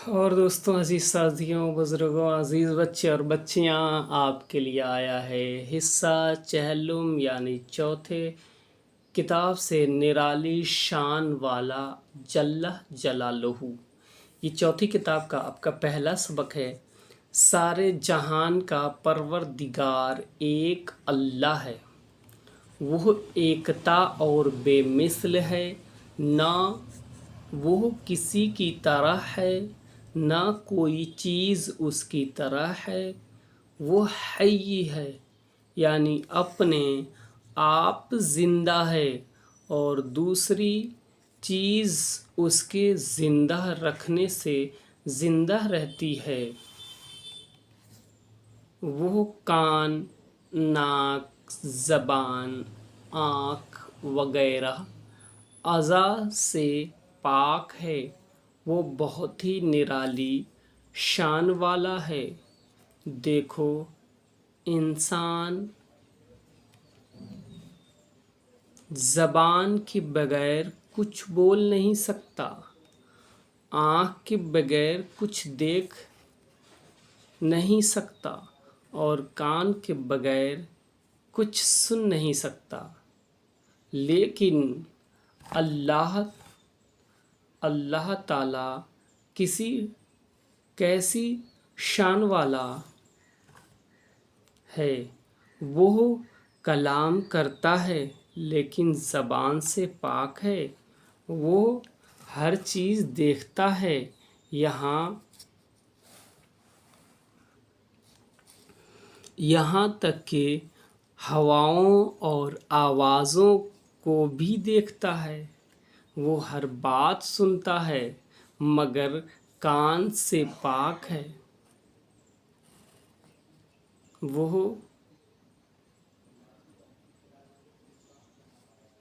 اور دوستوں، عزیز ساتھیوں، بزرگوں، عزیز بچے اور بچیاں، آپ کے لیے آیا ہے حصہ چہلم یعنی چوتھے کتاب سے نرالی شان والا جل جلالہ۔ یہ چوتھی کتاب کا آپ کا پہلا سبق ہے۔ سارے جہان کا پروردگار ایک اللہ ہے، وہ ایکتا اور بے مثل ہے، نہ وہ کسی کی طرح ہے نہ کوئی چیز اس کی طرح ہے۔ وہ حی ہے یعنی اپنے آپ زندہ ہے اور دوسری چیز اس کے زندہ رکھنے سے زندہ رہتی ہے۔ وہ کان، ناک، زبان، آنکھ وغیرہ اعضاء سے پاک ہے۔ وہ بہت ہی نرالی شان والا ہے۔ دیکھو، انسان زبان کے بغیر کچھ بول نہیں سکتا، آنکھ کے بغیر کچھ دیکھ نہیں سکتا اور کان کے بغیر کچھ سن نہیں سکتا، لیکن اللہ تعالی کیسی شان والا ہے۔ وہ کلام کرتا ہے لیکن زبان سے پاک ہے۔ وہ ہر چیز دیکھتا ہے، یہاں تک کہ ہواؤں اور آوازوں کو بھی دیکھتا ہے۔ وہ ہر بات سنتا ہے مگر کان سے پاک ہے۔ وہ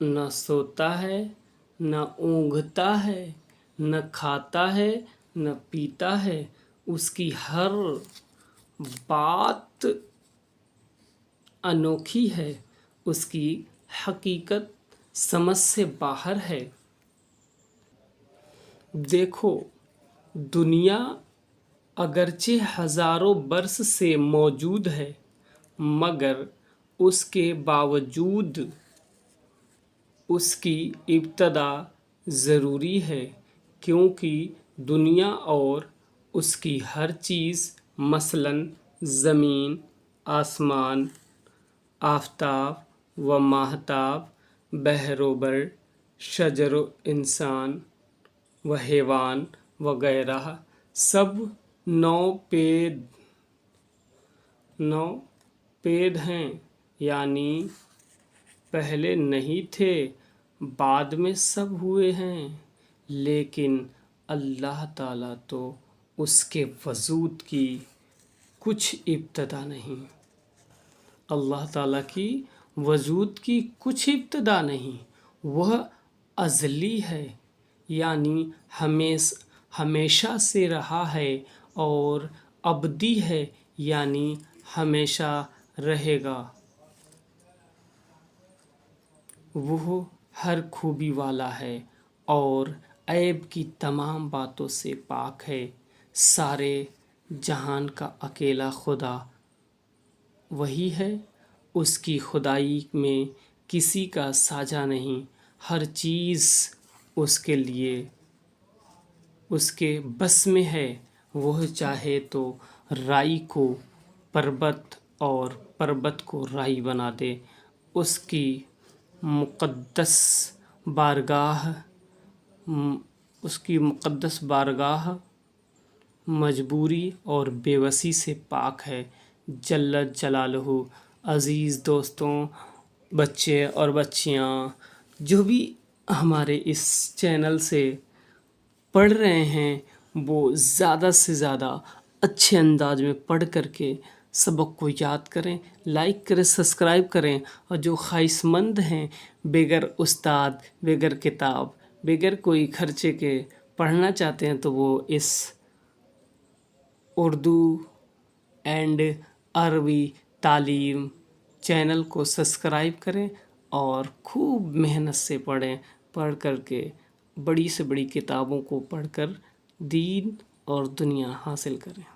نہ سوتا ہے نہ اونگتا ہے، نہ کھاتا ہے نہ پیتا ہے۔ اس کی ہر بات انوکھی ہے، اس کی حقیقت سمجھ سے باہر ہے۔ دیکھو، دنیا اگرچہ ہزاروں برس سے موجود ہے مگر اس کے باوجود اس کی ابتدا ضروری ہے، کیونکہ دنیا اور اس کی ہر چیز مثلاً زمین، آسمان، آفتاب و ماہتاب، بحر و بر، شجر و انسان و حیوان وغیرہ سب نوپید ہیں، یعنی پہلے نہیں تھے، بعد میں سب ہوئے ہیں، لیکن اللہ تعالیٰ تو اس کے وجود کی کچھ ابتدا نہیں۔ اللہ تعالیٰ کی وجود کی کچھ ابتدا نہیں، وہ ازلی ہے یعنی ہمیشہ سے رہا ہے، اور ابدی ہے یعنی ہمیشہ رہے گا۔ وہ ہر خوبی والا ہے اور عیب کی تمام باتوں سے پاک ہے۔ سارے جہان کا اکیلا خدا وہی ہے، اس کی خدائی میں کسی کا ساجھا نہیں۔ ہر چیز اس کے لیے اس کے بس میں ہے۔ وہ چاہے تو رائی کو پربت اور پربت کو رائی بنا دے۔ اس کی مقدس بارگاہ مجبوری اور بے بسی سے پاک ہے، جل جلالہ۔ عزیز دوستوں، بچے اور بچیاں، جو بھی ہمارے اس چینل سے پڑھ رہے ہیں وہ زیادہ سے زیادہ اچھے انداز میں پڑھ کر کے سبق کو یاد کریں، لائک کریں، سبسکرائب کریں، اور جو خواہش مند ہیں بغیر استاد، بغیر کتاب، بغیر کوئی خرچے کے پڑھنا چاہتے ہیں تو وہ اس اردو اینڈ عربی تعلیم چینل کو سبسکرائب کریں اور خوب محنت سے پڑھیں، پڑھ کر کے بڑی سے بڑی کتابوں کو پڑھ کر دین اور دنیا حاصل کریں۔